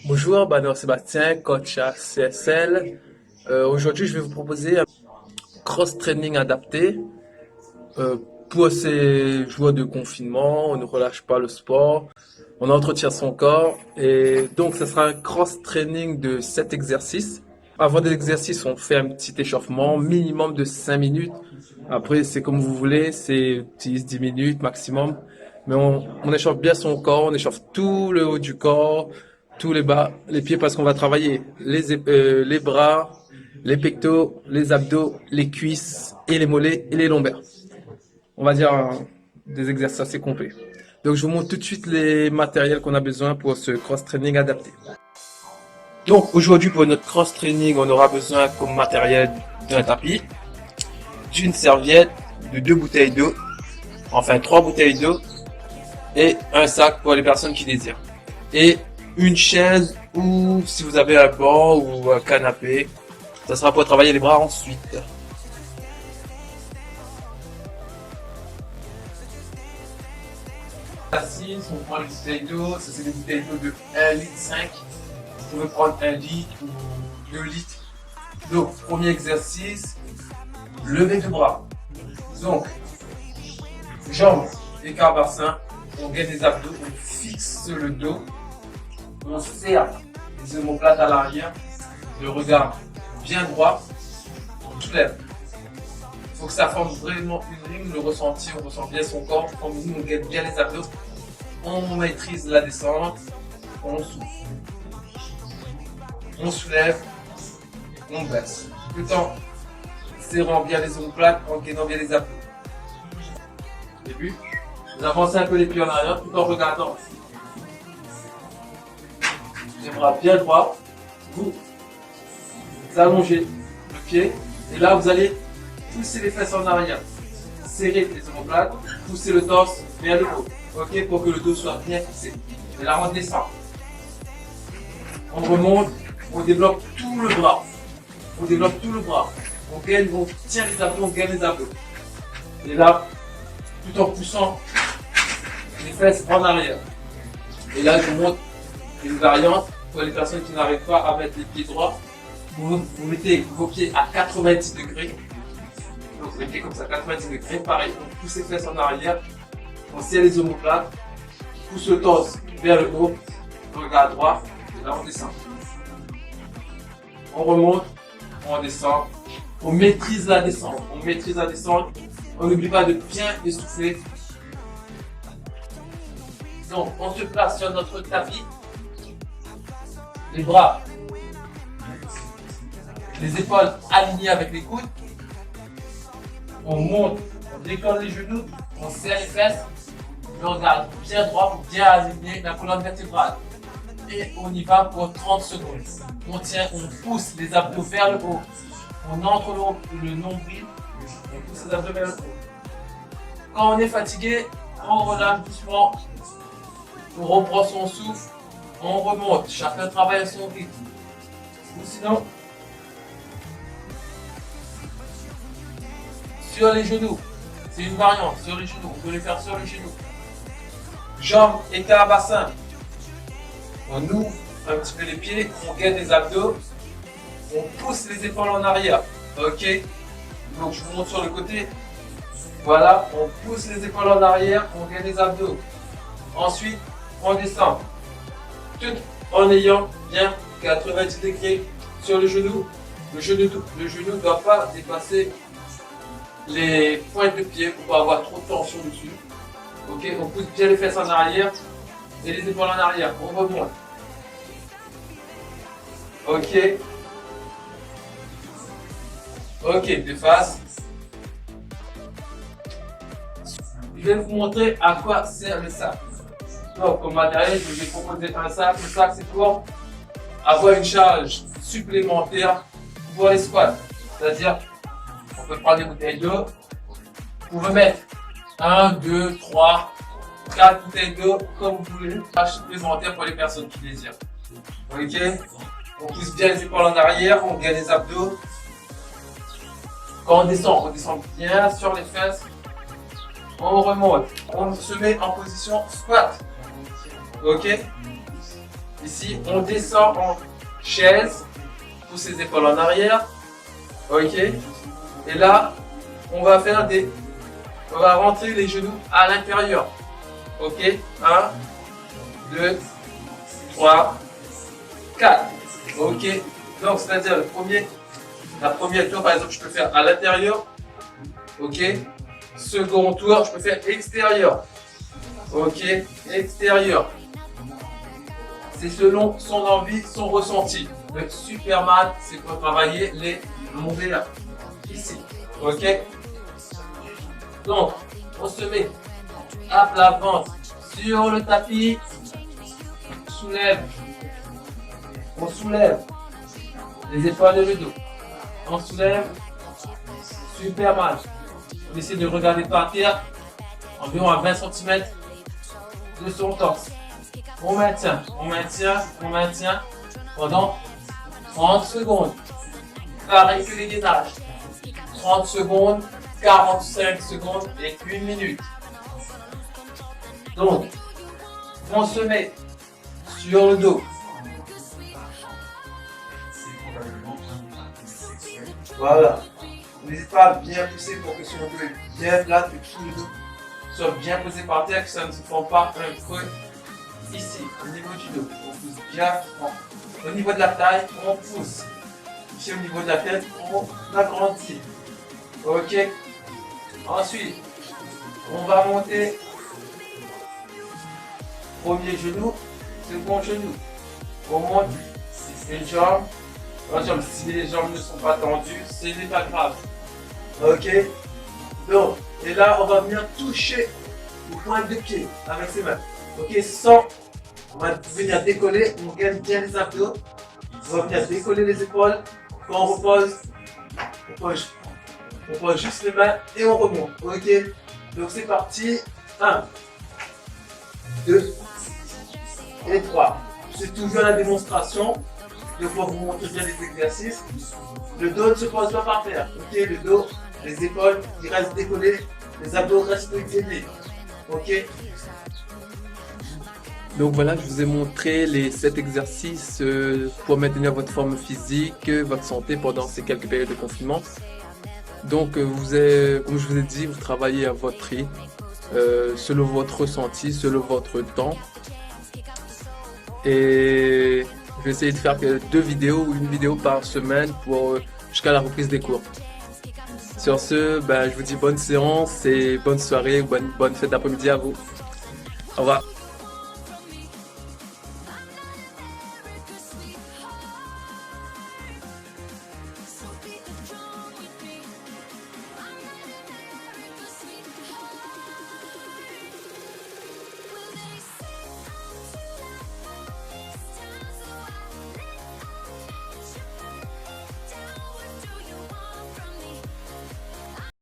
Bonjour, Banner Sébastien, coach à CSL. Aujourd'hui, je vais vous proposer un cross-training adapté pour ces jours de confinement. On ne relâche pas le sport, on entretient son corps. Et donc, ce sera un cross-training de 7 exercices. Avant l'exercice, on fait un petit échauffement, minimum de 5 minutes. Après, c'est comme vous voulez, c'est 10 minutes maximum. Mais on échauffe bien son corps, on échauffe tout le haut du corps, tous les bas, les pieds parce qu'on va travailler les bras, les pectoraux, les abdos, les cuisses et les mollets et les lombaires. On va dire des exercices assez complets. Donc je vous montre tout de suite les matériels qu'on a besoin pour ce cross-training adapté. Donc aujourd'hui pour notre cross-training, on aura besoin comme matériel d'un tapis, d'une serviette, de 2 bouteilles d'eau, enfin 3 bouteilles d'eau et un sac pour les personnes qui désirent. Et une chaise ou si vous avez un banc ou un canapé, ça sera pour travailler les bras ensuite. Assis, on prend les bouteilles d'eau, ça c'est des bouteilles d'eau de 1,5 litre. Vous pouvez prendre 1 litre ou 2 litres. Donc, premier exercice, lever de bras. Donc, jambes, écart bassin, on gagne les abdos, on fixe le dos, on serre les omoplates à l'arrière, le regard bien droit, on soulève. Il faut que ça forme vraiment une rime, le ressenti, on ressent bien son corps, comme nous on gagne bien les abdos, on maîtrise la descente, on souffle. On soulève, on baisse. Tout en serrant bien les omoplates, en gainant bien les abdos. Début, vous avancez un peu les pieds en arrière tout en regardant. Les bras bien droits, vous allongez le pied et là vous allez pousser les fesses en arrière, serrer les omoplates, pousser le torse vers le haut, ok, pour que le dos soit bien fixé. Et là on descend. On remonte, on développe tout le bras. On développe tout le bras. On gagne, on tient les abdos, on gagne les abdos. Et là, tout en poussant les fesses en arrière. Et là, je vous montre une variante pour les personnes qui n'arrivent pas à mettre les pieds droits. Vous mettez vos pieds à 90 degrés. Donc, vous mettez comme ça, 90 degrés. Pareil, on pousse les fesses en arrière. On serre les omoplates. Pousse le torse vers le haut. Regard droit. Et là, on descend. On remonte, on descend, on maîtrise la descente, on maîtrise la descente, on n'oublie pas de bien essouffler. Donc on se place sur notre tapis, les bras, les épaules alignées avec les coudes, on monte, on décolle les genoux, on serre les fesses, le regard bien droit pour bien aligner la colonne vertébrale. Et on y va pour 30 secondes. On tient, on pousse les abdos vers le haut. On entre le nombril, on pousse les abdos vers le haut. Quand on est fatigué, on relâche doucement. On reprend son souffle, on remonte. Chacun travaille à son rythme. Ou sinon, sur les genoux. C'est une variante, sur les genoux. On peut les faire sur les genoux. Jambes, écart bassin. On ouvre un petit peu les pieds, on gaine les abdos, on pousse les épaules en arrière. Ok? Donc je vous montre sur le côté. Voilà, on pousse les épaules en arrière, on gaine les abdos. Ensuite, on descend. Tout en ayant bien 90 degrés sur le genou. Le genou ne doit pas dépasser les pointes de pied pour ne pas avoir trop de tension dessus. Ok? On pousse bien les fesses en arrière et les épaules en arrière. On remonte. Ok. Ok, de face. Je vais vous montrer à quoi sert le sac. Donc, comme matériel, je vais proposer un sac. Le sac, c'est pour avoir une charge supplémentaire pour les squats. C'est-à-dire, on peut prendre des bouteilles d'eau. Vous pouvez mettre 1, 2, 3, 4 bouteilles d'eau, comme vous voulez. Charge supplémentaire pour les personnes qui désirent. Ok? On pousse bien les épaules en arrière, on gagne les abdos. Quand on descend bien sur les fesses. On remonte. On se met en position squat. Ok? Ici, on descend en chaise, pousse les épaules en arrière. Ok. Et là, on va rentrer les genoux à l'intérieur. Ok. 1, 2, 3, 4. Ok. Donc, c'est-à-dire la première tour, par exemple, je peux faire à l'intérieur. Ok. Second tour, je peux faire extérieur. Ok. Extérieur. C'est selon son envie, son ressenti. Le Superman, c'est pour travailler les lombaires. Ici. Ok. Donc, on se met à plat ventre sur le tapis. On soulève les épaules et le dos. On soulève. Superman. On essaie de regarder par terre, environ à 20 cm de son torse. On maintient pendant 30 secondes. Pareil que les gainages. 30 secondes, 45 secondes et 1 minute. Donc, on se met sur le dos. Voilà. N'hésite pas à bien pousser pour que son dos est bien plat, que tout le dos soit bien posé par terre, que ça ne se forme pas un creux. Ici, au niveau du dos, on pousse bien fort. Au niveau de la taille, on pousse. Ici, au niveau de la tête, on agrandit. Ok. Ensuite, on va monter. Premier genou, second genou. On monte une jambe. Attention, si les jambes ne sont pas tendues, ce n'est pas grave. Ok. Donc, et là, on va venir toucher au point de pied avec ses mains. Ok, on va venir décoller, on gagne bien les abdos. On va venir décoller les épaules. Quand on repose, on pose juste les mains et on remonte. Ok, donc c'est parti. 1, 2 et 3. C'est toujours la démonstration. Je vais vous montrer bien les exercices. Le dos ne se pose pas par terre. Ok, le dos, les épaules, ils restent décollés. Les abdos restent décollés. Ok. Donc voilà, je vous ai montré les 7 exercices pour maintenir votre forme physique, votre santé pendant ces quelques périodes de confinement. Donc comme je vous ai dit, vous travaillez à votre rythme, selon votre ressenti, selon votre temps. Et je vais essayer de faire 2 vidéos ou une vidéo par semaine jusqu'à la reprise des cours. Sur ce, je vous dis bonne séance et bonne soirée, bonne fête d'après-midi à vous. Au revoir.